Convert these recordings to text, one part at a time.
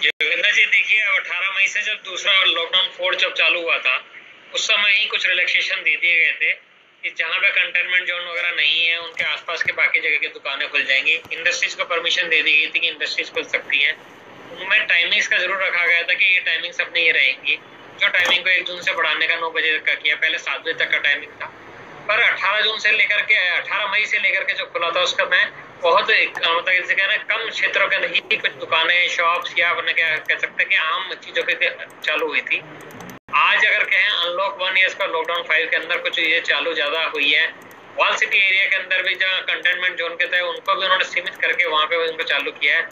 योगेंद्र जी देखिए, अब 18 मई से जब दूसरा लॉकडाउन 4 जब चालू हुआ था, उस समय ही कुछ रिलैक्सेशन दे दिए गए थे कि जहाँ पे कंटेनमेंट जोन वगैरह नहीं है उनके आसपास के बाकी जगह की दुकानें खुल जाएंगी। इंडस्ट्रीज को परमिशन दे दी गई थी कि इंडस्ट्रीज खुल सकती हैं। उनमें टाइमिंग्स का जरूर रखा गया था कि ये टाइमिंग्स अपनी ये रहेंगी। जो टाइमिंग को 1 जून से बढ़ाने का 9 बजे तक का किया, पहले 7 बजे तक का टाइमिंग था। पर 18 जून से लेकर के 18 मई से लेकर के जो खुला था उसका मैं बहुत मतलब जैसे कह रहे हैं कम क्षेत्रों के अंदर ही कुछ दुकानें, शॉप्स या अपने क्या कह सकते हैं कि आम चीजों की चालू हुई थी। आज अगर कहें अनलॉक 1 या इसका लॉकडाउन 5 के अंदर कुछ ये चालू ज्यादा हुई है। वॉल सिटी एरिया के अंदर भी जहाँ कंटेनमेंट जोन के थे उनको भी उन्होंने सीमित करके वहां पे उनको चालू किया है।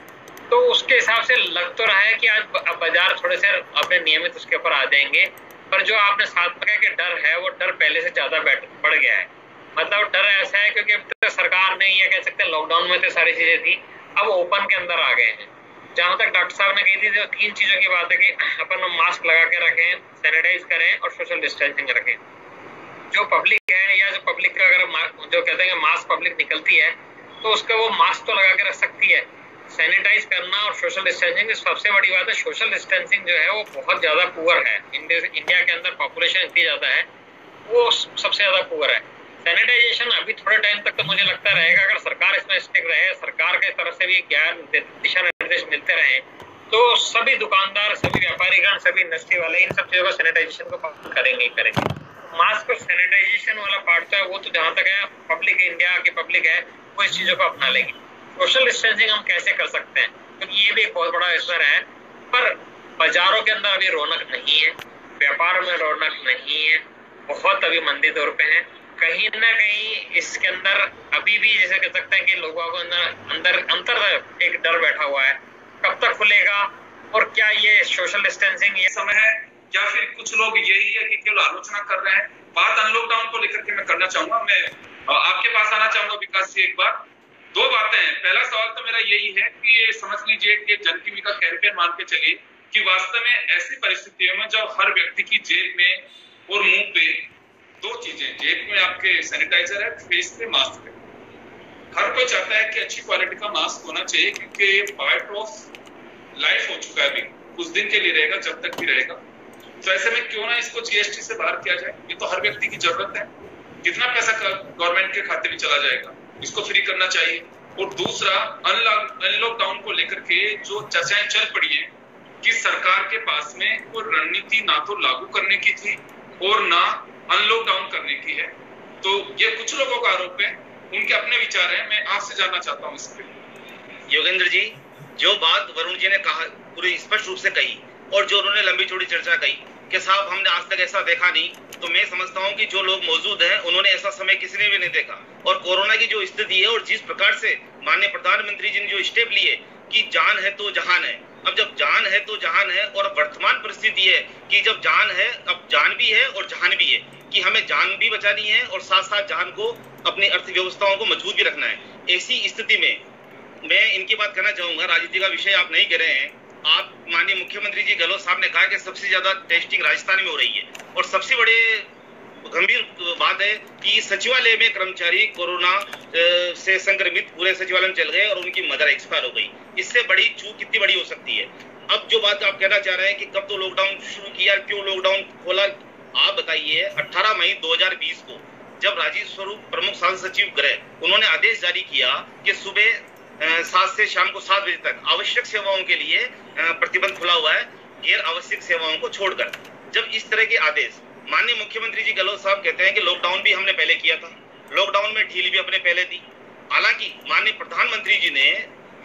तो उसके हिसाब से लग तो रहा है कि आज बाजार थोड़े से अपने नियमित उसके ऊपर आ जाएंगे। पर जो आपने साथ में कहा कि डर है, वो डर पहले से ज्यादा बढ़ गया है। मतलब डर ऐसा है क्योंकि अब तक सरकार ने ये कह सकते हैं लॉकडाउन में तो सारी चीजें थी, अब ओपन के अंदर आ गए हैं। जहां तक डॉक्टर साहब ने कही थी जो 3 चीजों की बात है कि अपन मास्क लगा के रखें, सैनिटाइज करें और सोशल डिस्टेंसिंग रखें। जो पब्लिक है या जो पब्लिक का अगर जो कहते हैं कि मास्क पब्लिक निकलती है तो उसका वो मास्क तो लगा के रख सकती है। सैनिटाइज करना और सोशल डिस्टेंसिंग सबसे बड़ी बात है। सोशल डिस्टेंसिंग जो है वो बहुत ज्यादा पुअर है। इंडिया के अंदर पॉपुलेशन इतनी ज्यादा है, वो सबसे ज्यादा पुअर है। सैनिटाइजेशन अभी थोड़े टाइम तक तो मुझे लगता रहेगा, अगर सरकार इसमें स्टिक रहे, सरकार की तरफ से भी ज्ञान दिशा निर्देश मिलते रहे, तो सभी दुकानदार, सभी व्यापारीगण, सभी इंडस्ट्री वाले इन सब चीजों का सैनिटाइजेशन को करेंगे ही करेंगे। मास्क और सैनिटाइजेशन वाला पार्ट है वो तो जहां तक है पब्लिक, इंडिया की पब्लिक है, वो इस चीजों को अपना लेगी। सोशल डिस्टेंसिंग हम कैसे कर सकते हैं, क्योंकि ये भी एक बहुत बड़ा असर है। पर बाजारों के अंदर अभी रौनक नहीं है, व्यापार में रौनक नहीं है, बहुत अभी मंदी दौर पे है। कहीं ना कहीं इसके अंदर अभी भी जैसे कह सकते हैं कि लोगों को अंदर अंतर एक डर बैठा हुआ है, कब तक खुलेगा और क्या ये सोशल डिस्टेंसिंग ये समय है, या फिर कुछ लोग यही है कि केवल आलोचना कर रहे हैं। बात अनलॉकडाउन को लेकर के मैं करना चाहूंगा। मैं आपके पास आना चाहूंगा विकास जी। एक बार 2 बातें हैं। पहला सवाल तो मेरा यही है कि ये समझ लीजिए कि जनकीमी का कैंपेन मान के चलिए कि वास्तव में ऐसी परिस्थितियों में जब हर व्यक्ति की जेब में और मुंह पे 2 चीजें, जेब में आपके सैनिटाइजर है, फेस पे मास्क है। हर कोई चाहता है कि अच्छी क्वालिटी का मास्क होना चाहिए, क्योंकि ये पार्ट ऑफ लाइफ हो चुका है। अभी कुछ दिन के लिए रहेगा, जब तक भी रहेगा। तो ऐसे में क्यों ना इसको जीएसटी से बाहर किया जाए। ये तो हर व्यक्ति की जरूरत है। कितना पैसा गवर्नमेंट के खाते में चला जाएगा, इसको फ्री करना चाहिए। और दूसरा, अनलॉकडाउन को लेकर के जो चर्चाएं चल पड़ी है कि सरकार के पास में कोई रणनीति ना तो लागू करने की थी और ना अनलॉकडाउन करने की है। तो ये कुछ लोगों का आरोप है, उनके अपने विचार हैं। मैं आपसे जानना चाहता हूँ इस पे। योगेंद्र जी, जो बात वरुण जी ने कहा पूरी स्पष्ट रूप से कही, और जो उन्होंने लंबी चौड़ी चर्चा कही कि साहब हमने आज तक ऐसा देखा नहीं, तो मैं समझता हूं कि जो लोग मौजूद हैं उन्होंने ऐसा समय किसी ने भी नहीं देखा। और कोरोना की जो स्थिति है और जिस प्रकार से माननीय प्रधानमंत्री जी ने जो स्टेप लिए कि जान है तो जहान है, अब जब जान है तो जहान है, और वर्तमान परिस्थिति है कि जब जान है अब जान भी है और जहान भी है, कि हमें जान भी बचानी है और साथ साथ जान को, अपनी अर्थव्यवस्थाओं को मजबूत भी रखना है। ऐसी स्थिति में मैं इनकी बात करना चाहूंगा। राजनीति का विषय आप नहीं कर रहे हैं। आप माननीय मुख्यमंत्री जी गहलोत साहब ने कहा कि सबसे ज्यादा टेस्टिंग राजस्थान में हो रही है, और सबसे बड़े गंभीर बात है कि सचिवालय में कर्मचारी कोरोना से संक्रमित पूरे सचिवालय में चल गए और उनकी मदर एक्सपायर हो गई। इससे बड़ी चूक कितनी बड़ी हो सकती है। अब जो बात आप कहना चाह रहे हैं कि कब तो लॉकडाउन शुरू किया, क्यों लॉकडाउन खोला, आप बताइए। 18 मई 2020 को जब राजीव स्वरूप प्रमुख शासन सचिव गृह उन्होंने आदेश जारी किया कि सुबह 7 से शाम को 7 बजे तक आवश्यक सेवाओं के लिए प्रतिबंध खुला हुआ है, गैर आवश्यक सेवाओं को छोड़कर। जब इस तरह के आदेश, माननीय मुख्यमंत्री जी गहलोत साहब कहते हैं कि लॉकडाउन भी हमने पहले किया था, लॉकडाउन में ढील भी अपने पहले दी। हालांकि माननीय प्रधानमंत्री जी ने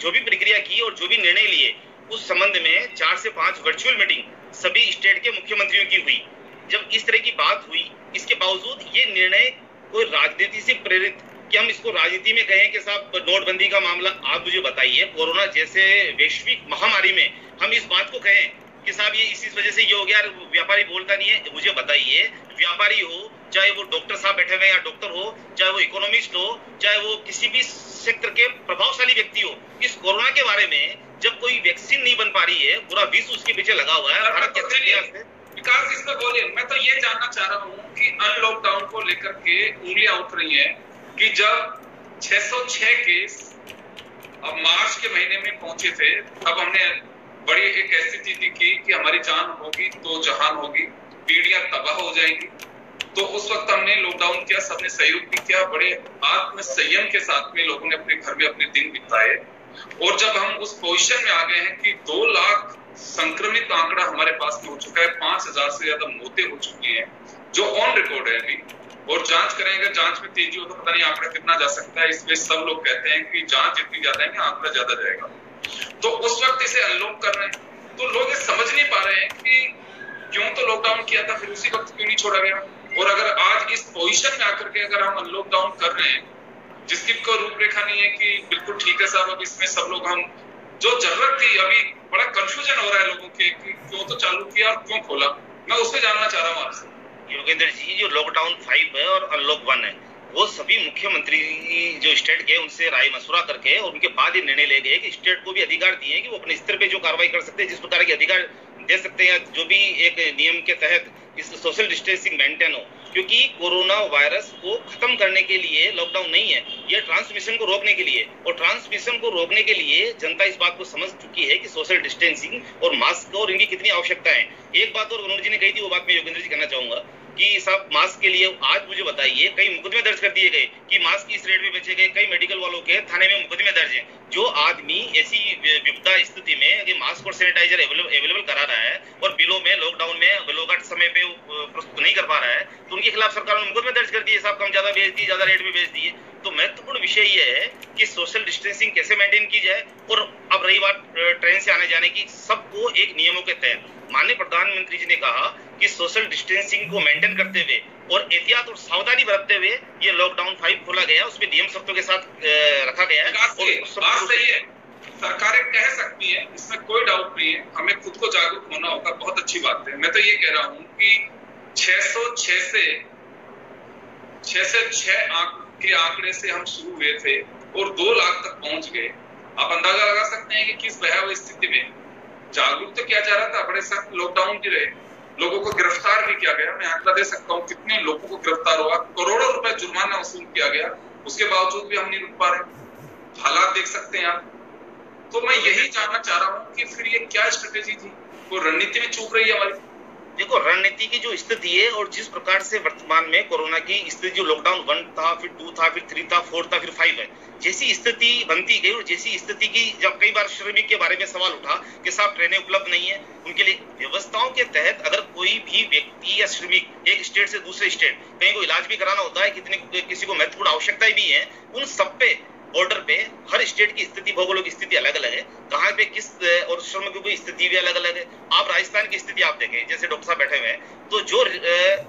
जो भी प्रक्रिया की और जो भी निर्णय लिए, उस संबंध में 4 से 5 वर्चुअल मीटिंग सभी स्टेट के मुख्यमंत्रियों की हुई। जब इस तरह की बात हुई, इसके बावजूद ये निर्णय कोई राजनीति से प्रेरित, कि हम इसको राजनीति में कहें कि साहब नोटबंदी का मामला, आप मुझे बताइए कोरोना जैसे वैश्विक महामारी में हम इस बात को कहें कि साहब ये इसी वजह से ये हो गया, व्यापारी बोलता नहीं है। मुझे बताइए, व्यापारी हो, चाहे वो डॉक्टर साहब बैठे हुए या डॉक्टर हो, चाहे वो इकोनॉमिस्ट हो, चाहे वो किसी भी सेक्टर के प्रभावशाली व्यक्ति हो, इस कोरोना के बारे में जब कोई वैक्सीन नहीं बन पा रही है, पूरा विश्व उसके पीछे लगा हुआ है। भारत के विकास इस पर बोलिए। मैं तो ये जानना चाह रहा हूँ कि अनलॉकडाउन को लेकर के उंगलियां उठ रही है कि जब 606 केस अब मार्च के महीने में पहुंचे थे, तब हमने बड़ी एक ऐसी स्थिति की कि हमारी जान होगी तो जहान होगी, पीढ़ियां तबाह हो जाएंगी। तो उस वक्त हमने लॉकडाउन किया, सबने सहयोग भी किया, बड़े आत्म संयम के साथ में लोगों ने अपने घर में अपने दिन बिताए। और जब हम उस पोजीशन में आ गए हैं कि 2 लाख संक्रमित आंकड़ा हमारे पास में हो चुका है, 5000 से ज्यादा मौतें हो चुकी हैं जो ऑन रिकॉर्ड है अभी, और जांच करेंगे, जांच में तेजी हो तो पता नहीं आंकड़ा कितना जा सकता है। इसमें सब लोग कहते हैं कि जांच जितनी ज्यादा है आंकड़ा ज्यादा जाएगा। तो उस वक्त इसे अनलॉक कर रहे हैं, तो लोग ये समझ नहीं पा रहे हैं कि क्यों तो लॉकडाउन किया था, फिर उसी वक्त क्यों नहीं छोड़ा गया। और अगर आज इस पोजीशन में आकर के अगर हम अनलॉक डाउन कर रहे हैं, जिसकी कोई रूपरेखा नहीं है कि बिल्कुल ठीक है साहब, अब इसमें सब लोग हम जो जरूरत थी, अभी बड़ा कंफ्यूजन हो रहा है लोगों के कि क्यों तो चालू किया और क्यों खोला, मैं उससे जानना चाह रहा हूँ आपसे। योगेंद्र जी, जो लॉकडाउन 5 है और अनलॉक 1 है, वो सभी मुख्यमंत्री जो स्टेट के उनसे राय मशुरा करके और उनके बाद ही निर्णय ले गए कि स्टेट को भी अधिकार दिए कि वो अपने स्तर पे जो कार्रवाई कर सकते हैं, जिस प्रकार के अधिकार दे सकते हैं, जो भी एक नियम के तहत इस सोशल डिस्टेंसिंग मेंटेन हो। क्योंकि कोरोना वायरस को खत्म करने के लिए लॉकडाउन नहीं है, यह ट्रांसमिशन को रोकने के लिए, और ट्रांसमिशन को रोकने के लिए जनता इस बात को समझ चुकी है कि सोशल डिस्टेंसिंग और मास्क और इनकी कितनी आवश्यकता है। एक बात और वरुण जी ने कही थी, वो बात मैं योगेंद्र जी कहना चाहूंगा कि साहब मास्क के लिए आज मुझे बताइए, कई मुकदमे दर्ज कर दिए गए कि मास्क इस रेट में बेचे गए, कई मेडिकल वालों के थाने में मुकदमे दर्ज हैं। जो आदमी ऐसी विपदा स्थिति में मास्क और सैनिटाइजर अवेलेबल करा रहा है और बिलों में लॉकडाउन में बिलों का समय पे प्रस्तुत नहीं कर पा रहा है, तो उनके खिलाफ सरकार ने मुकदमे दर्ज कर दिए, साहब कम ज्यादा बेच दिए, ज्यादा रेट में बेच दिए। तो महत्वपूर्ण विषय यह है कि सोशल डिस्टेंसिंग कैसे मेंटेन की जाए। और अब रही बात ट्रेन से आने जाने की, सबको एक नियमों के तहत, माननीय प्रधानमंत्री जी ने कहा कि सोशल डिस्टेंसिंग को मेंटेन करते हुए और एहतियात और सावधानी बरतते हुए ये लॉकडाउन 5 खोला गया, उसमें नियम शर्तों के साथ रखा गया है। बात सही है, सरकारें कह सकती है, इसमें कोई डाउट नहीं है, हमें खुद को जागरूक होना होगा, बहुत अच्छी बात है। मैं तो ये कह रहा हूँ कि 606 से 6 के आंकड़े से हम शुरू हुए थे और 2 लाख तक पहुंच गए। आप अंदाजा लगा सकते हैं कि किस भयावह स्थिति में जागरूक तो किया जा रहा था, बड़े सख्त लॉकडाउन भी रहे, लोगों को गिरफ्तार भी किया गया। मैं आंकड़ा दे सकता हूँ कितने लोगों को गिरफ्तार हुआ, करोड़ों रुपए जुर्माना वसूल किया गया, उसके बावजूद भी हम नहीं रुक पा रहे। हालात देख सकते हैं आप। तो मैं यही जानना चाह रहा हूँ कि फिर ये क्या स्ट्रेटेजी थी, वो रणनीति में चूक रही है हमारी। देखो, रणनीति की जो स्थिति है और जिस प्रकार से वर्तमान में कोरोना की स्थिति, जो लॉकडाउन 1 था, फिर 2 था, फिर 3 था, 4 था, फिर 5 है, जैसी स्थिति बनती गई और जैसी स्थिति की, जब कई बार श्रमिक के बारे में सवाल उठा कि साहब ट्रेनें उपलब्ध नहीं है, उनके लिए व्यवस्थाओं के तहत अगर कोई भी व्यक्ति या श्रमिक एक स्टेट से दूसरे स्टेट कहीं को इलाज भी कराना होता है, किसी को महत्वपूर्ण आवश्यकताएं भी है, उन सब पे बॉर्डर पे हर स्टेट की स्थिति, भौगोलिक स्थिति अलग अलग है, कहाँ पे किस और श्रमिकों की स्थिति भी अलग अलग है। आप राजस्थान की स्थिति आप देखें, जैसे डॉक्टर साहब बैठे हुए हैं, तो जो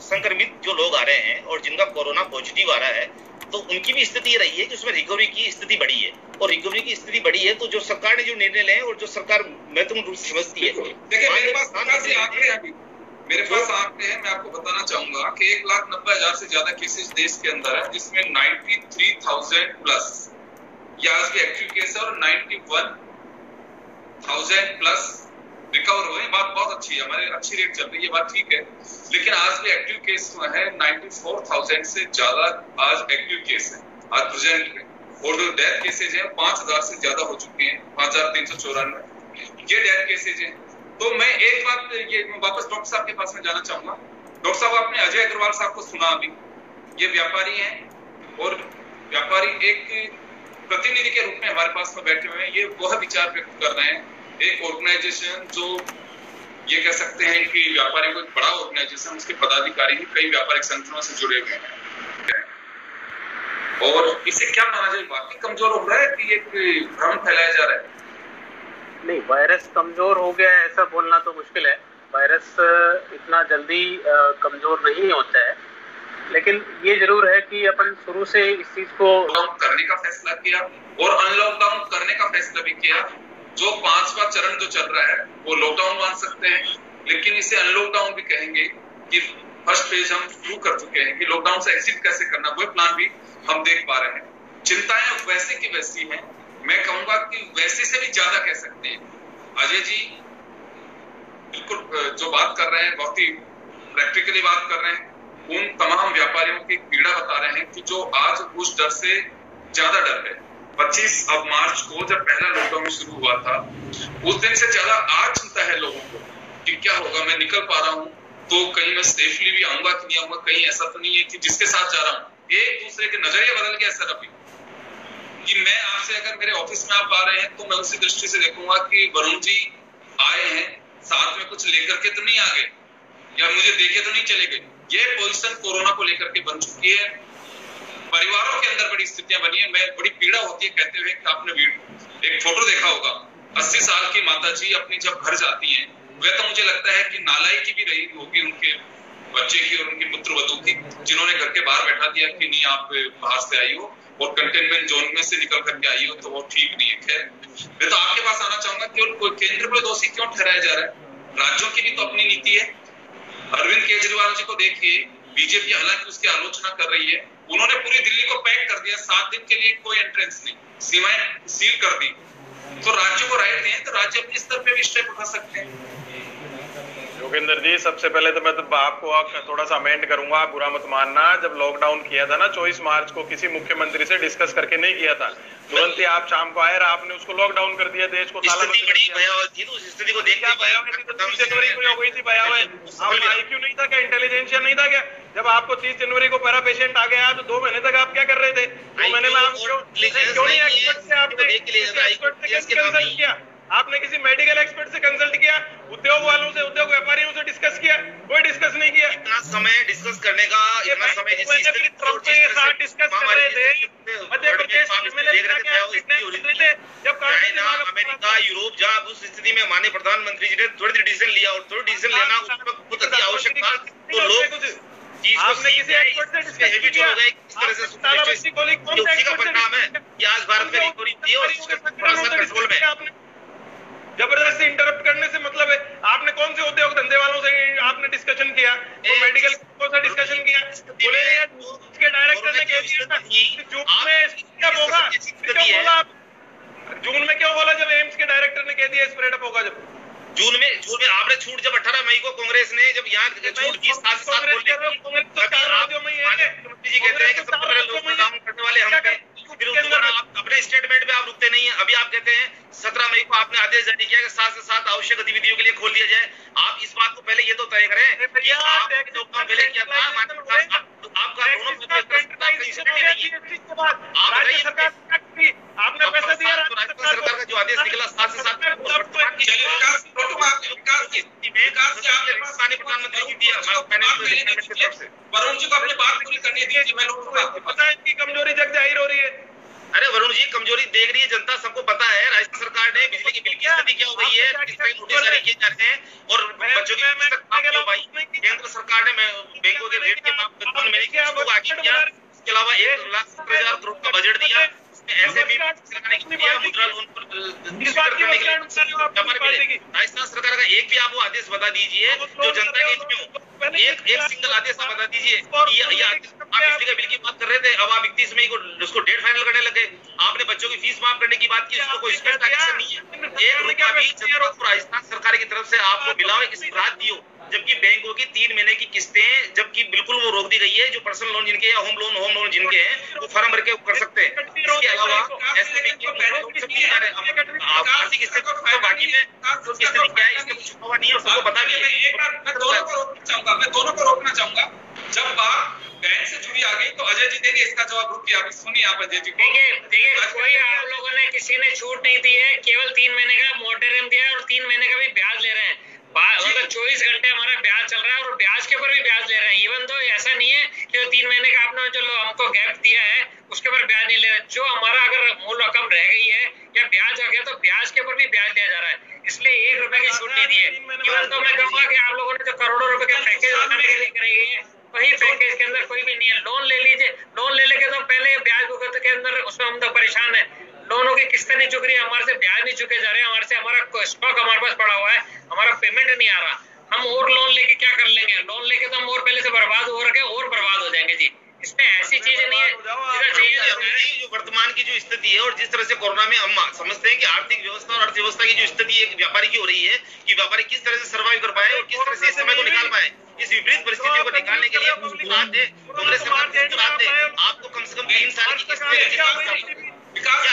संक्रमित जो लोग आ रहे हैं और जिनका कोरोना पॉजिटिव आ रहा है, तो उनकी भी स्थिति ये रही है कि उसमें रिकवरी की स्थिति बढ़ी है, और रिकवरी की स्थिति बढ़ी है तो जो सरकार ने जो निर्णय लिया और जो सरकार महत्वपूर्ण रूप से समझती है। देखिए, मेरे पास आंकड़े हैं, मैं आपको बताना चाहूंगा कि 1,90,000 से ज्यादा केसेस देश के अंदर है, जिसमें 93,000 प्लस ये आज भी एक्टिव केस है और 91,000 प्लस रिकवर हुए। बात बहुत अच्छी है, हमारी अच्छी रेट चल रही है, बात ठीक है। लेकिन आज भी एक्टिव केस है 94,000 से ज्यादा आज एक्टिव केस है आज प्रेजेंट में, और जो डेथ केसेज है 5,000 से ज्यादा हो चुके हैं, 5,394 ये डेथ केसेज है। तो मैं एक बात ये वापस डॉक्टर साहब के पास में जाना चाहूंगा। डॉक्टर साहब, आपने अजय अग्रवाल साहब को सुना अभी, ये व्यापारी हैं और व्यापारी एक प्रतिनिधि के रूप में हमारे पास में बैठे हुए हैं। ये वह विचार व्यक्त कर रहे हैं, एक ऑर्गेनाइजेशन जो ये कह सकते हैं कि व्यापारी को एक बड़ा ऑर्गेनाइजेशन, उसके पदाधिकारी ही कई व्यापारिक संगठनों से जुड़े हुए हैं, और इसे क्या माना जाए, वाकई कमजोर हो रहा है कि एक भ्रम फैलाया जा रहा है? नहीं, वायरस कमजोर हो गया है ऐसा बोलना तो मुश्किल है। वायरस इतना जल्दी कमजोर नहीं होता है, लेकिन ये जरूर है कि अपन शुरू से इस चीज को लॉकडाउन करने का फैसला किया और अनलॉकडाउन करने का फैसला भी किया। जो 5वां चरण जो चल रहा है वो लॉकडाउन मान सकते हैं, लेकिन इसे अनलॉकडाउन भी कहेंगे कि फर्स्ट फेज हम शुरू कर चुके हैं कि लॉकडाउन से एग्जिट कैसे करना, वो प्लान भी हम देख पा रहे हैं। चिंताएं वैसे की वैसी हैं, मैं कहूंगा कि वैसे से भी ज्यादा कह सकते हैं। अजय जी बिल्कुल जो बात कर रहे हैं, बहुत ही प्रैक्टिकली बात कर रहे हैं, उन तमाम व्यापारियों की पीड़ा बता रहे हैं कि जो आज उस डर से ज्यादा डर है। 25 अब मार्च को जब पहला लॉकडाउन शुरू हुआ था, उस दिन से ज्यादा आज चिंता है लोगों को कि क्या होगा, मैं निकल पा रहा हूँ तो कहीं मैं सेफली भी आऊंगा कि नहीं आऊंगा, कहीं ऐसा तो नहीं है कि जिसके साथ जा रहा हूँ एक दूसरे के नजरिया बदल गया सर अभी, कि मैं आपसे अगर मेरे ऑफिस में आप आ रहे हैं तो मैं उसी दृष्टि से देखूंगा कि वरुण जी आए हैं, साथ में कुछ लेकर के तो नहीं आ गए या मुझे देखे तो नहीं चले गए। ये पोजीशन कोरोना को लेकर के बन चुकी है। परिवारों के अंदर बड़ी स्थितियां बनी है, मैं बड़ी पीड़ा होती है कहते हुए कि आपने एक फोटो देखा होगा 80 साल की माता जी अपनी जब घर जाती हैं, वह तो मुझे लगता है कि नालायकी भी रही होगी उनके बच्चे की और उनकी पुत्रवधू की, जिन्होंने घर के बाहर बैठा दिया कि नहीं आप बाहर से आई हो और कंटेनमेंट जोन में से निकल करके आई हो तो वो ठीक नहीं है। खैर मैं तो आपके पास आना चाहूंगा कि उनको केंद्र को दोषी क्यों ठहराया जा रहा है? राज्यों की भी तो अपनी नीति है। अरविंद केजरीवाल जी को देखिए, बीजेपी हालांकि उसकी आलोचना कर रही है, उन्होंने पूरी दिल्ली को पैक कर दिया, 7 दिन के लिए कोई एंट्रेंस नहीं, सीमाएं सील कर दी। तो राज्यों को राइट दें तो राज्य अपने स्तर पे भी स्टेप उठा सकते हैं। योगेंद्र जी, सबसे पहले तो मैं तो आपको थोड़ा सा अमेंड करूंगा, आप बुरा मत मानना। जब लॉकडाउन किया था ना 24 मार्च को, किसी मुख्यमंत्री से डिस्कस करके नहीं किया था, तुरंत ही आप शाम को आए और आपने उसको लॉकडाउन कर दिया, देश को ताला बंद कर दिया। उस स्थिति को देख क्या भयावह थी, 30 जनवरी को हो गई थी भयावह। आपका IQ नहीं था क्या, इंटेलिजेंशिया नहीं था क्या? जब आपको 30 जनवरी को पैरा पेशेंट आ गया तो 2 महीने तक आप क्या कर रहे थे? 2 महीने में आप क्यों नहीं एक्सपर्ट से आपने कंसल्ट किया? आपने किसी मेडिकल एक्सपर्ट से कंसल्ट किया? उद्योग वालों से, उद्योग व्यापारियों से डिस्कस किया? कोई डिस्कस नहीं किया। इतना समय डिस्कस करने का, इतना समय ट्रंप के साथ डिस्कस कर रहे थे, मध्य प्रदेश जब चाइना, अमेरिका, यूरोप, जहाँ उस स्थिति में माननीय प्रधानमंत्री जी ने तुरंत डिसीजन लिया और तुरंत डिसीजन लेना उस वक्त बहुत अति आवश्यक था। तो लोग आपने किसी एक्सपर्ट से डिस्कस किया? इस तरह से उसी का परिणाम है कि आज भारत में रिकवरी थी और कंट्रोल में। जबरदस्ती इंटरप्ट करने से मतलब है, आपने कौन से उद्योग धंधे वालों से आपने डिस्कशन किया? वो मेडिकल से डिस्कशन किया? बोले उसके डायरेक्टर ने कह दिया था जून में स्प्रेडअप होगा, क्यों बोला? जून में क्यों बोला जब एम्स के डायरेक्टर ने कह दिया स्प्रेडअप होगा? जब जून में आपने छूट, जब 18 मई को कांग्रेस ने जब यहाँ छूट 20 साल से साथ मुख्यमंत्री जी कहते हैं कि सबसे पहले लॉकडाउन करने वाले हम पे, फिर उसके बाद आप अपने स्टेटमेंट पे आप रुकते नहीं है। अभी आप कहते हैं 17 मई को आपने आदेश जारी किया कि 7 से 7 आवश्यक गतिविधियों के लिए खोल दिया जाए। आप इस बात को पहले ये तो तय करें कि आपने लॉकडाउन पहले किया था, आपका आपने पैसा दिया, सरकार का जो आदेश निकला 7 से 7 प्रधानमंत्री जी दिया, वरुण जी को अपनी बात पूरी करने दीजिए। मैं लोगों को पता है इनकी कमजोरी जग जाहिर हो रही है। अरे वरुण जी, कमजोरी देख रही है जनता, सबको पता है। राजस्थान सरकार ने बिजली के बिल की स्थिति क्या हो गई है, किस तरह नोटिस जारी किए जा रहे हैं और बच्चों की केंद्र सरकार ने बैंकों के रेट के मापदंड में आगे किया। इसके अलावा 1,70,000 करोड़ का बजट दिया। ऐसे भी मुद्रा लोन पर राजस्थान सरकार का एक भी आप वो आदेश बता दीजिए जो जनता के हित में हो। एक सिंगल आदेश आप बता दीजिए। आप बिजली का बिल की बात कर रहे थे, अब आप 31 मई को उसको डेट फाइनल करने लगे। आपने बच्चों की फीस माफ करने की बात की, उसको कोई स्पेशल एक्शन नहीं है। 1 रुपया भी जनता को राजस्थान सरकार की तरफ से आपको मिला हो, किसी राहत दियो, जबकि बैंकों की 3 महीने की किस्तें जबकि बिल्कुल वो रोक दी गई है। जो पर्सनल लोन जिनके या होम लोन जिनके हैं वो फॉर्म भर के कर सकते हैं। इसके अलावा ऐसे भी आर्थिक स्थिति तो बाकी में किस्तें क्या है, इसमें कुछ हुआ नहीं है और सबको पता भी है। मैं दोनों को रोकना चाहूंगा। जब बात बैंक से जुड़ी आ गई तो अजय जी देंगे इसका जवाब। रुकिए आप सुनिए, आप अजय जी देखिए कोई आप लोगों ने किसी ने छूट नहीं दी है, केवल 3 महीने का मोरेटोरियम दिया है और 3 महीने का भी ब्याज ले रहे हैं। मतलब 24 घंटे हमारा ब्याज चल रहा है और ब्याज के ऊपर भी ब्याज ले रहे हैं। इवन तो ऐसा नहीं है कि 3 महीने का आपने जो हमको गैप दिया है उसके ऊपर ब्याज नहीं ले रहे। जो हमारा अगर मूल रकम रह गई है या ब्याज आ गया तो ब्याज के ऊपर भी ब्याज दिया जा रहा है। इसलिए 1 रुपए की छूट नहीं दी है। इवन तो मैं कहूंगा कि आप लोगों ने जो करोड़ों रुपए का पैकेज बनाने के लिए कराई है, वही पैकेज के अंदर कोई भी नहीं है। लोन ले लीजिए, लोन ले लेके तो पहले ब्याज भुगत के अंदर उसमें हम तो परेशान है। लोनों की किस्तें नहीं चुक रही है, हमारे से ब्याज नहीं चुके जा रहे हैं, हमारे से हमारा स्टॉक हमारे पास पड़ा हुआ है, हमारा पेमेंट नहीं आ रहा। हम और लोन लेके क्या कर लेंगे? लोन लेके तो हम और पहले से बर्बाद हो रखे और बर्बाद हो जाएंगे जी। इसमें ऐसी चीजें नहीं है जो वर्तमान की जो स्थिति है और जिस तरह से कोरोना में हम समझते हैं कि आर्थिक व्यवस्था और अर्थव्यवस्था की जो स्थिति एक व्यापारी की हो रही है कि व्यापारी किस तरह से सर्वाइव कर पाए और किस तरह से इस समय को निकाल पाए। इस विपरीत परिस्थितियों को निकालने के लिए कांग्रेस सरकार आपको कम से कम 3 साल की किस्तें विकास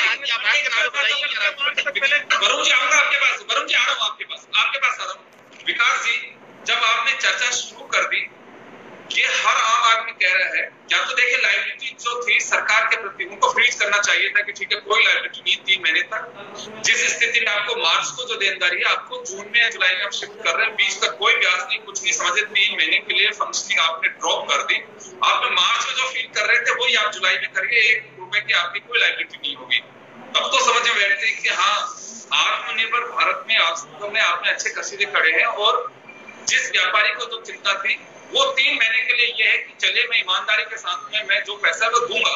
वरुण जी आऊंगा आपके पास, वरुण जी आ रहा हूँ आपके पास आ रहा हूँ। विकास जी, जब आपने चर्चा शुरू कर दी, ये हर आम आदमी कह रहा है, या तो देखिए लायबिलिटी जो थी सरकार के प्रति उनको फ्रीज करना चाहिए था कि ठीक है कोई लायबिलिटी नहीं 3 महीने तक। जिस स्थिति में आपको मार्च को जो देनदारी है आपको जून में जुलाई में आप शिफ्ट कर रहे हैं, बीच तक कोई ब्याज नहीं, कुछ नहीं, समझे 3 महीने के लिए फंक्शनिंग आपने ड्रॉप कर दी। आप मार्च में जो फील कर रहे थे वही आप जुलाई में करिए, 1 रुपए की आपकी कोई लायबिलिटी नहीं होगी। तब तो समझ में बैठते कि हाँ, आत्मनिर्भर भारत में वास्तव में आपने अच्छे कसीदे खड़े हैं। और जिस व्यापारी को जो चिंता थी वो 3 महीने के लिए ये है कि चलिए मैं ईमानदारी के साथ में मैं जो पैसा वो दूंगा,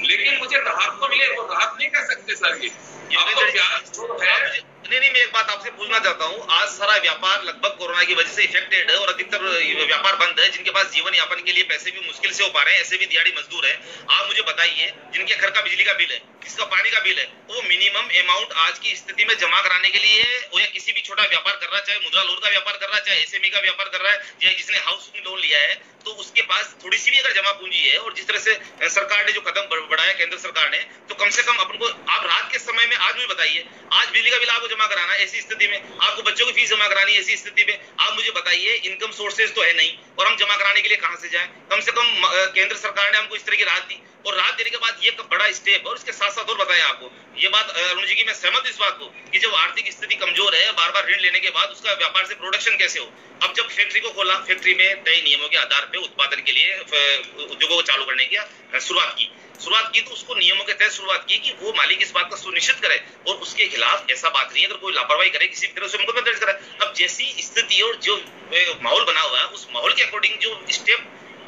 लेकिन मुझे राहत तो मिले। वो राहत नहीं कर सकते सर, ये आपको ब्याज जो है। नहीं, मैं एक बात आपसे पूछना चाहता हूँ, आज सारा व्यापार लगभग कोरोना की वजह से इफेक्टेड है और अधिकतर व्यापार बंद है। जिनके पास जीवन यापन के लिए पैसे भी मुश्किल से हो पा रहे हैं, ऐसे भी दिहाड़ी मजदूर है। आप मुझे बताइए, जिनके घर का बिजली का बिल है, किसका पानी का बिल है, वो मिनिमम अमाउंट आज की स्थिति में जमा कराने के लिए वो या किसी भी छोटा व्यापार कर रहा, चाहे मुद्रा लोन का व्यापार कर रहा, चाहे एसएमई का व्यापार कर रहा है, या जिसने हाउसिंग लोन लिया है, तो उसके पास थोड़ी सी भी अगर जमा पूंजी है और जिस तरह से सरकार ने जो कदम बढ़ाया केंद्र सरकार ने, तो कम से कम अपन को आप रात के समय में आज मुझे बताइए, आज बिजली का बिल आपको जमा कराना है ऐसी स्थिति में, आपको बच्चों की फीस जमा करानी है ऐसी स्थिति में, आप मुझे बताइए इनकम सोर्सेज तो है नहीं और हम जमा कराने के लिए कहां से जाएं। कम से कम केंद्र सरकार ने हमको इस तरह की राहत दी और राहत देने के बाद ये बड़ा स्टेप। और इसके साथ साथ और बताएं आपको ये बात अरुण जी की मैं सहमत इस बात को कि जब आर्थिक स्थिति कमजोर है, बार बार ऋण लेने के बाद उसका व्यापार से प्रोडक्शन कैसे हो। अब जब फैक्ट्री को खोला, फैक्ट्री में तय नियमों के आधार पर उत्पादन के लिए उद्योगों को चालू करने की शुरुआत की तो उसको नियमों के तहत शुरुआत की कि वो मालिक इस बात का सुनिश्चित करे और उसके खिलाफ ऐसा बात नहीं, अगर कोई लापरवाही करे किसी भी तरह से मुकदमा दर्ज करे। अब जैसी स्थिति और जो माहौल बना हुआ है, उस माहौल के अकॉर्डिंग जो स्टेप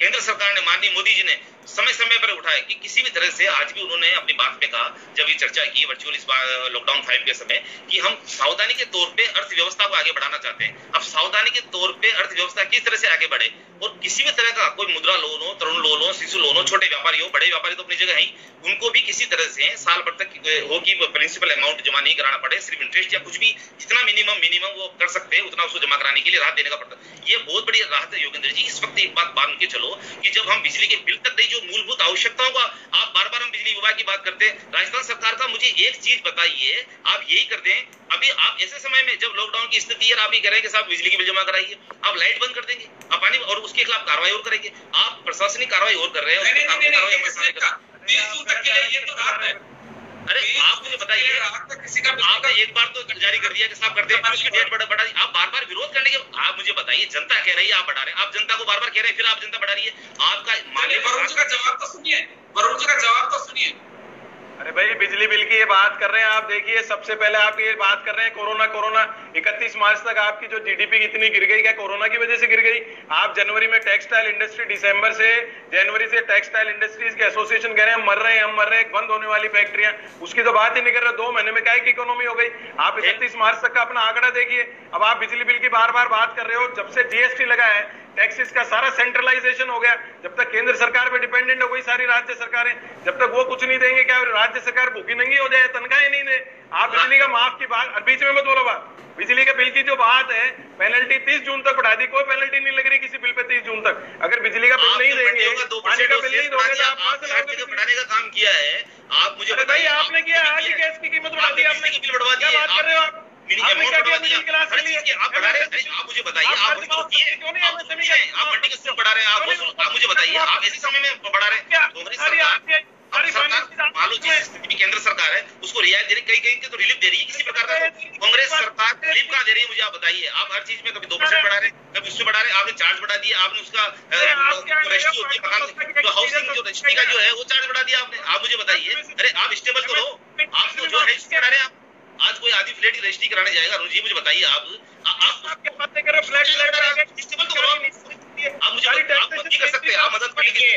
केंद्र सरकार ने, माननीय मोदी जी ने समय समय पर उठाया कि किसी भी तरह से, आज भी उन्होंने अपनी बात में कहा जब ये चर्चा की वर्चुअल इस लॉकडाउन 5 के समय, कि हम सावधानी के तौर पे अर्थव्यवस्था को आगे बढ़ाना चाहते हैं। अब सावधानी के तौर पे अर्थव्यवस्था किस तरह से आगे बढ़े और किसी भी तरह का कोई मुद्रा लोन हो, तरुण लोन हो, शिशु लोन हो, छोटे व्यापारी हो, बड़े व्यापारी तो अपनी जगह ही, उनको भी किसी तरह से साल भर तक हो कि प्रिंसिपल अमाउंट जमा नहीं कराना पड़े, सिर्फ इंटरेस्ट या कुछ भी जितना मिनिमम वो कर सकते हैं उतना उसको जमा कराने के लिए राहत देने का पड़ता है। ये बहुत बड़ी राहत है योगेंद्र जी। इस वक्त एक बात मान के चलो कि जब हम बिजली के बिल तक नहीं, जो मूलभूत आवश्यकताओं का, आप बार-बार हम बिजली विभाग की बात करते हैं, राजस्थान सरकार का मुझे एक चीज बताइए, आप यही करते हैं अभी आप ऐसे समय में जब लॉकडाउन की स्थिति है, आप ये कह रहे हैं कि साहब बिजली के बिल जमा कराइए, आप लाइट बंद कर देंगे, आप पानी और उसके खिलाफ कार्रवाई और करेंगे, आप प्रशासनिक कार्रवाई और कर रहे हैं। अरे आप मुझे बताइए, आपने एक बार तो जारी कर दिया कि साहब करते हैं, उसकी डेट बढ़ा दी, आप बार-बार विरोध करने के, आप मुझे बताइए जनता कह रही है आप बढ़ा रहे हैं, आप जनता को बार-बार कह रहे हैं फिर आप जनता बढ़ा रही है, आपका मालिक। वरुण जी का जवाब तो सुनिए, वरुण जी का जवाब तो सुनिए। अरे भाई बिजली बिल की ये बात कर रहे हैं आप, देखिए सबसे पहले आप ये बात कर रहे हैं कोरोना 31 मार्च तक आपकी जो जीडीपी कितनी गिर गई, क्या कोरोना की वजह से गिर गई? आप जनवरी में टेक्सटाइल इंडस्ट्री, जनवरी से टेक्सटाइल इंडस्ट्रीज के एसोसिएशन कह रहे हैं हम मर रहे हैं, बंद होने वाली फैक्ट्रियां, उसकी तो बात ही नहीं कर रहे। 2 महीने में क्या की इकोनॉमी हो गई? आप 31 मार्च तक का अपना आंकड़ा देखिए। अब आप बिजली बिल की बार-बार बात कर रहे हो, जब से जीएसटी लगा है, टैक्सेस का सारा सेंट्रलाइजेशन हो गया, जब तक केंद्र सरकार पे डिपेंडेंट हो गई सारी राज्य सरकारें, जब तक वो कुछ नहीं देंगे क्या राज्य सरकार भूखी नंगी हो जाए, तनख्वाहें नहीं दे? आप बिजली का माफ की बात, बीच में मत बोलो बात, बिजली के बिल की जो बात है, पेनल्टी 30 जून तक बढ़ा दी, कोई पेनल्टी नहीं लग रही किसी बिल पे 30 जून तक। अगर बिजली का बिल नहीं देंगे, पानी का बिल नहीं दोगे तो आप बढ़ाने का काम किया है। आप मुझे बताइए, आपने किया, आज ही गैस की कीमत बढ़ा दी आपने, बिल बढ़वा दिया, बात कर रहे हो आप? आपने क्या किया मिडिल क्लास के लिए? आप बढ़ा रहे हैं, आप मुझे बताइए, आप मंडी का सूट बढ़ा रहे हैं, आप मुझे बताइए, आप ऐसे समय में बढ़ा रहे हैं? मालूम जिस स्थिति में केंद्र सरकार है उसको रियायत दे रही, कहीं तो रिलीफ दे रही है किसी प्रकार का। कांग्रेस सरकार रिलीफ कहाँ दे रही है मुझे आप बताइए? आप हर चीज में कभी 2% बढ़ा रहे हैं, कभी उससे बढ़ा रहे हैं, आपने चार्ज बढ़ा दिया, आपने उसका रजिस्ट्री होती है मकान, जो हाउसिंग जो रजिस्ट्री का जो है वो चार्ज बढ़ा दिया आपने। आप मुझे बताइए, अरे आप स्टेबल तो हो, आप तो जो रजिस्ट्री करा रहे हैं, आज कोई आदि फ्लैट की रजिस्ट्री कराने जाएगा अरुण जी, मुझे बताइए आप मुझे कर सकते हैं, आप मदद करेंगे।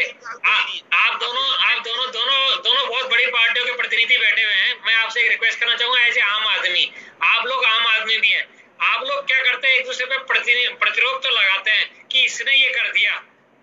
आप दोनों बहुत बड़ी पार्टियों के प्रतिनिधि बैठे हुए हैं। मैं आपसे एक रिक्वेस्ट करना चाहूंगा, ऐसे आम आदमी, आप लोग आम आदमी भी हैं, आप लोग क्या करते हैं, एक दूसरे पे प्रतिरोध तो लगाते हैं कि इसने ये कर दिया,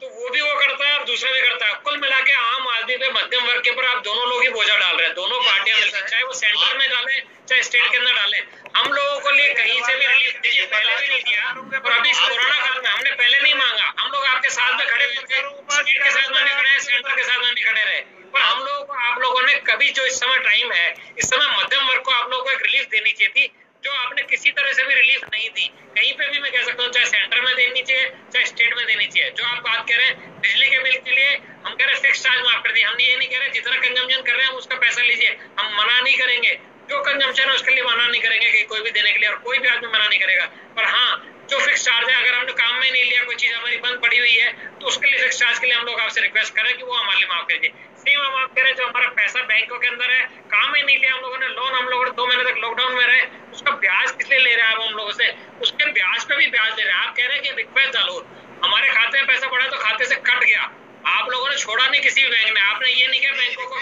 तो वो भी वो करता है और दूसरा भी करता है। कुल मिला के आम आदमी पे, मध्यम वर्ग के ऊपर आप दोनों लोग ही बोझा डाल रहे हैं, दोनों पार्टियां मिलकर, चाहे वो सेंटर में डालें चाहे स्टेट के अंदर डालें। हम लोगों को लिए कहीं से भी रिलीफ पहले भी नहीं दिया और अभी इस कोरोना काल में हमने पहले नहीं मांगा, हम लोग आपके साथ में खड़े होकर स्टेट के साथ में भी खड़े, सेंटर के साथ में भी खड़े रहे, पर हम लोगों को, आप लोगों ने कभी, जो इस समय टाइम है, इस समय मध्यम वर्ग को आप लोगों को एक रिलीफ देनी चाहिए थी, जो आपने किसी तरह से भी रिलीफ नहीं दी। कहीं पे भी मैं कह सकता हूँ, चाहे सेंटर में देनी चाहिए, चाहे स्टेट में देनी चाहिए। जो आप बात कह रहे हैं बिजली के बिल के लिए, हम कह रहे हैं फिक्स चार्ज माफ कर दिए। हम ये नहीं कह रहे जितना कंजम्पशन कर रहे हैं उसका पैसा लीजिए, हम मना नहीं करेंगे। जो कंजम्पशन है उसके लिए मना नहीं करेंगे कि कोई भी देने के लिए, और कोई भी आदमी मना नहीं करेगा। पर हाँ, जो फिक्स चार्ज है, अगर हमने काम में नहीं लिया, कोई चीज हमारी बंद पड़ी हुई है, तो उसके लिए फिक्स चार्ज के लिए हम लोग आपसे रिक्वेस्ट करें कि वो हमारे लिए माफ कीजिए। सेम हम आप कह रहे हैं, जो हमारा पैसा बैंकों के अंदर है, काम में नहीं लिया हम लोगों ने, लोन हम लोगों ने 2 महीने तक लॉकडाउन में रहे, उसका ब्याज किस लिए ले रहे हैं आप हम लोगों से? उसके ब्याज पे भी ब्याज ले रहे हैं। आप कह रहे हैं कि रिक्वेस्ट डालो, हमारे खाते में पैसा पड़ा तो खाते से कट गया, आप लोगों ने छोड़ा नहीं किसी भी बैंक ने। आपने ये नहीं किया बैंकों को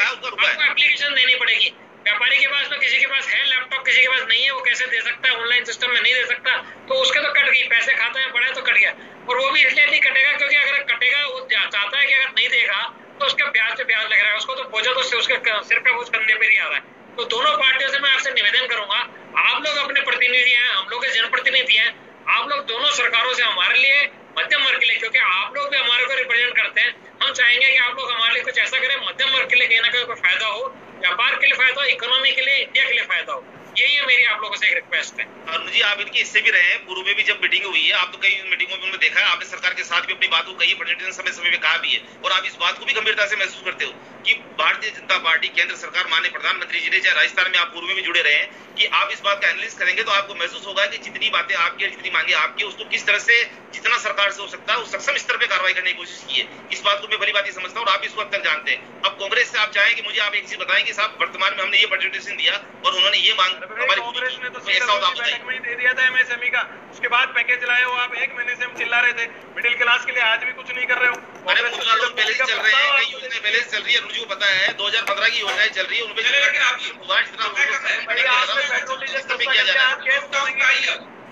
आपको एप्लीकेशन देनी पड़ेगी। व्यापारी के पास में, किसी के पास है लैपटॉप, किसी के पास नहीं है, वो कैसे दे सकता है? ऑनलाइन सिस्टम में नहीं दे सकता, तो उसके तो कट गई, पैसे खाते में पड़े तो कट गया। और वो भी इसलिए नहीं कटेगा क्योंकि अगर कटेगा, वो चाहता है कि अगर नहीं देगा तो उसका ब्याज पे ब्याज लग रहा है, उसको तो बोझा तो उसके सिर का बोझ कंधे पे ही आ रहा है। तो दोनों पार्टियों से मैं आपसे निवेदन करूंगा, आप लोग अपने प्रतिनिधि हैं, हम लोग के जनप्रतिनिधि हैं, आप लोग दोनों सरकारों से हमारे लिए, मध्यम वर्ग के लिए, क्योंकि आप लोग भी हमारे को रिप्रेजेंट करते हैं, हम चाहेंगे कि आप लोग हमारे लिए कुछ ऐसा करें, मध्यम वर्ग के लिए कहीं ना कहीं कोई फायदा हो, व्यापार के लिए फायदा हो, इकोनॉमी के लिए, इंडिया के लिए फायदा हो। यही है मेरी आप लोगों से एक रिक्वेस्ट है। अरुण जी, आप इनकी इससे भी रहे हैं, पूर्व में भी जब मीटिंग हुई है, आप तो कई मीटिंगों में उन्होंने देखा है, आपने सरकार के साथ भी अपनी बात को कही, प्रेजेंटेशन समय समय में कहा भी है, और आप इस बात को भी गंभीरता से महसूस करते हो कि भारतीय जनता पार्टी, केंद्र सरकार, माननीय प्रधानमंत्री जी ने, चाहे राजस्थान में आप पूर्व में भी जुड़े रहे हैं, कि आप इस बात का एनालिसिस करेंगे तो आपको महसूस होगा कि जितनी बातें आपकी और जितनी मांगे आपकी, उसको किस तरह से, जितना सरकार से हो सकता है, उस सक्षम स्तर पे कार्रवाई करने की कोशिश की है। इस बात को मैं भली बात समझता हूँ और आप इसको अब तक जानते हैं। अब कांग्रेस से आप चाहें कि मुझे आप एक चीज बताएं कि साहब, वर्तमान में हमने ये प्रेजेंटेशन दिया और उन्होंने ये मांग हमारी कांग्रेस ने तो दे दिया था एमएसएमई का, उसके बाद पैकेज लाए हो आप, 1 महीने से हम चिल्ला रहे थे, मिडिल क्लास के लिए आज भी कुछ नहीं कर रहे हो। अरे मुद्रा लोन पहले से चल रहे हैं, कई योजनाएं पहले से चल रही है, मुझे पता है, 2015 की योजनाएं चल रही है, उनमें लेकिन आप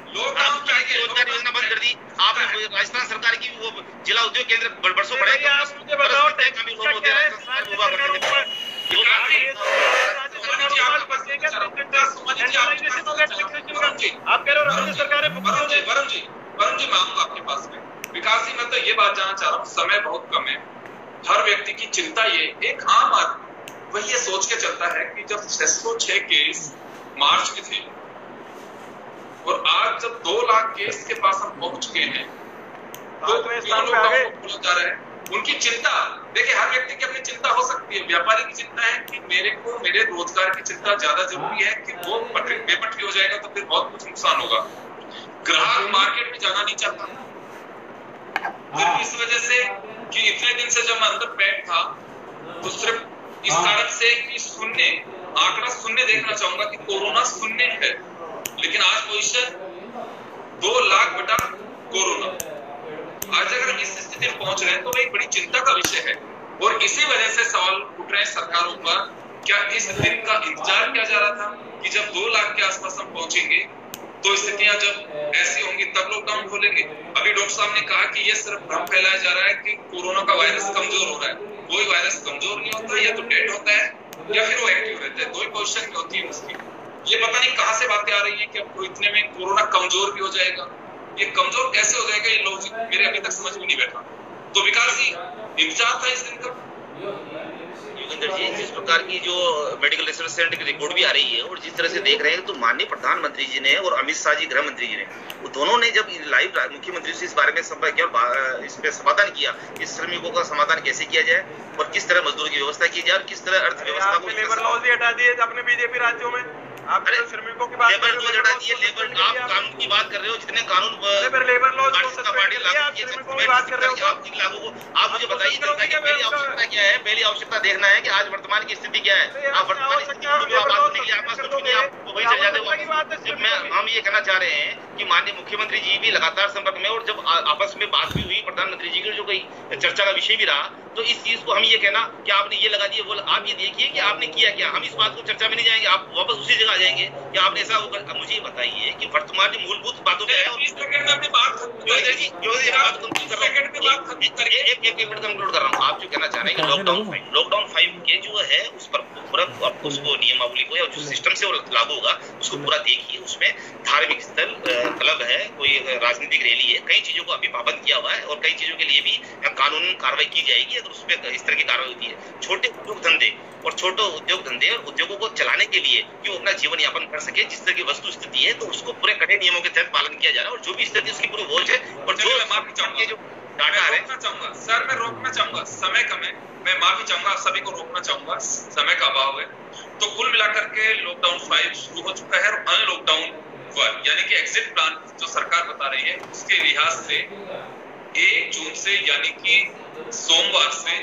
रोजगार योजना बंद कर दी आपने, राजस्थान सरकार की वो जिला उद्योग केंद्र बरसों पड़े। आप मुझे बताओ, आप कह रहे हो राज्य सरकारें। वरुण जी मैं आऊंगा आपके पास में। विकास जी, मैं तो ये बात जानना चाह रहा हूँ, समय बहुत कम है, हर व्यक्ति की चिंता ये, एक आम आदमी वही ये सोच के चलता है कि जब 606 केस मार्च के थे और आज जब 2 लाख केस के पास हम पहुंच गए हैं, तो लॉकडाउन को खोला जा रहा है। उनकी चिंता देखिए, हर व्यक्ति की अपनी चिंता हो सकती है। व्यापारी की चिंता है कि मेरे रोजगार की चिंता ज्यादा जरूरी है कि वो बेपटरी हो जाएगा तो फिर बहुत कुछ नुकसान होगा। ग्राहक मार्केट में जाना नहीं चाहता, सिर्फ इस वजह से कि इतने दिन से जब मैं अंदर पैक था तो सिर्फ इस कारण से कि आंकड़ा शून्य देखना चाहूंगा कि कोरोना शून्य है, लेकिन आज पोजीशन 2 लाख बटा कोरोना। आज अगर हम इस स्थिति में पहुंच रहे हैं तो वह एक बड़ी चिंता का विषय है, और इसी वजह से सवाल उठ रहे हैं सरकारों पर, क्या इस दिन का इंतजार किया जा रहा था कि जब 2 लाख के आसपास हम पहुंचेंगे तो स्थितियां जब ऐसी होंगी तब लॉकडाउन खोलेंगे। अभी डॉक्टर साहब ने कहा कि ये सिर्फ भ्रम फैलाया जा रहा है कि कोरोना का वायरस कमजोर हो रहा है। कोई वायरस कमजोर नहीं होता, या तो डेड होता है या फिर वो एक्टिव रहता है, 2 ही पोजीशन में होती है उसकी। ये पता नहीं कहां से बातें आ रही है कि अब इतने में कोरोना कमजोर भी हो जाएगा। ये कमजोर कैसे हो जाएगा, ये लॉजिक मेरे अभी तक समझ में नहीं बैठा। तो विकास जी, इंतजार था इस दिन का। योगेंद्र जी, जिस प्रकार की जो मेडिकल रिसर्च सेंटर की रिपोर्ट भी आ रही है और जिस तरह से देख रहे हैं, तो माननीय प्रधानमंत्री जी ने और अमित शाह जी गृह मंत्री जी ने, वो दोनों ने जब लाइव मुख्यमंत्री से इस बारे में संपर्क किया और इस पे समाधान किया, इस श्रमिकों का समाधान कैसे किया जाए और किस तरह मजदूर की व्यवस्था की जाए और किस तरह अर्थव्यवस्था को, लेबर लॉज ही हटा दिए अपने बीजेपी राज्यों में। आप श्रमिकों की बात लेबर लॉज हटा दिए, लेबर आप कानून की बात कर रहे हो, जितने कानून लेबर लॉज पार्टी लागू किए बात कर रहे हो आपकी लागू को, आप मुझे बताइए जनता की पहली आवश्यकता क्या है? पहली आवश्यकता देखना है कि आज वर्तमान की स्थिति क्या है। आप वर्तमान स्थिति वही चल जाते हो। हम ये कहना चाह रहे हैं कि माननीय मुख्यमंत्री जी भी लगातार संपर्क में, और जब आपस में बात भी हुई प्रधानमंत्री जी की, जो कोई चर्चा का विषय भी रहा, तो इस चीज को हम ये कहना कि आपने ये लगा दिए, वो आप ये देखिए कि आपने किया क्या। हम इस बात को चर्चा में नहीं जाएंगे, आप वापस उसी जगह आ जाएंगे कि आपने ऐसा होगा। मुझे ये बताइए कि वर्तमान जो मूलभूत बातों पे है, एक मिनट कंक्लूड कर रहा हूँ। आप जो कहना चाह रहे हैं कि लॉकडाउन 5 के जो है उस पर पूरा उसको नियमावली को या जो सिस्टम से वो लागू होगा, होगा उसको पूरा देखिए। उसमें धार्मिक स्थल, क्लब है, कोई राजनीतिक रैली है, कई चीजों को अभी पाबंद किया हुआ है और कई चीजों के लिए भी कानूनी कार्रवाई की जाएगी अगर उस पर इस तरह की कार्रवाई होती है। छोटे उद्योग धंधे और छोटे उद्योग धंधे और उद्योगों को चलाने के लिए कि वो अपना जीवन यापन कर सके, जिस तरह की वस्तु स्थिति है तो उसको पूरे कड़े नियमों के तहत पालन किया जा रहा है और जो भी स्थिति उसकी पूरी वॉच है। और जो मैं माफी चाहूंगा, जो डाटा है चाहूंगा सर, मैं रोकना चाहूंगा, समय कम है, मैं माफी चाहूंगा, आप सभी को रोकना चाहूंगा, समय का अभाव है। तो कुल मिलाकर के लॉकडाउन 5 शुरू हो चुका है और अनलॉकडाउन 1 यानी कि एग्जिट प्लान जो सरकार बता रही है उसके लिहाज से 1 जून से यानी कि सोमवार से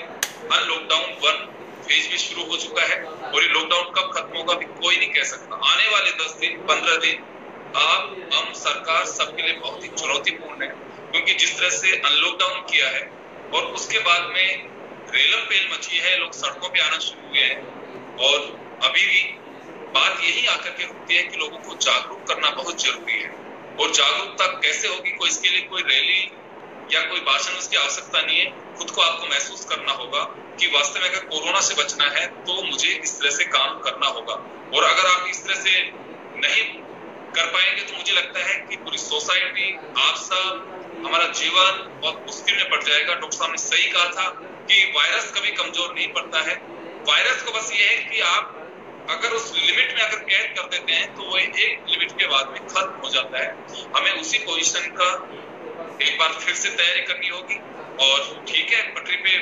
अनलॉकडाउन 1 फेज भी शुरू हो चुका है और ये लॉकडाउन कब खत्म होगा भी कोई नहीं कह सकता। आने वाले 10 दिन 15 दिन हम सरकार सबके लिए बहुत ही चुनौतीपूर्ण है, क्योंकि जिस तरह से अनलॉकडाउन किया है और उसके बाद में रेलम पेल मची है, लोग सड़कों पे आना शुरू हुए हैं और अभी भी बात यही आकर के रुकती है कि लोगों को जागरूक करना बहुत जरूरी है। और जागरूकता कैसे होगी, कोई इसके लिए कोई रैली या कोई भाषण उसकी आवश्यकता नहीं है, खुद को आपको महसूस करना होगा कि वास्तव में अगर कोरोना से बचना है तो मुझे इस तरह से काम करना होगा। और अगर आप इस तरह से नहीं कर पाएंगे तो मुझे लगता है कि पूरी सोसाइटी, आप सब, हमारा जीवन बहुत मुश्किल में पड़ जाएगा। डॉक्टर साहब ने सही कहा था कि वायरस कभी कमजोर नहीं पड़ता है, वायरस को बस ये है कि आप अगर उस लिमिट में अगर कैद कर देते हैं तो वो एक लिमिट के बाद में खत्म हो जाता है। हमें उसी पोजीशन का एक बार फिर से तैयारी करनी होगी और ठीक है, पटरी पे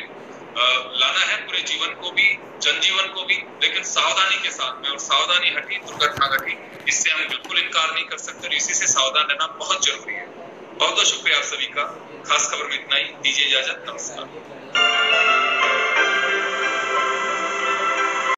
लाना है पूरे जीवन को भी, जनजीवन को भी, लेकिन सावधानी के साथ में। और सावधानी हटी दुर्घटना घटी, इससे हम बिल्कुल इनकार नहीं कर सकते और इसी से सावधान रहना बहुत जरूरी है। बहुत बहुत शुक्रिया आप सभी का। खास खबर में इतना ही, दीजिए इजाजत, नमस्कार।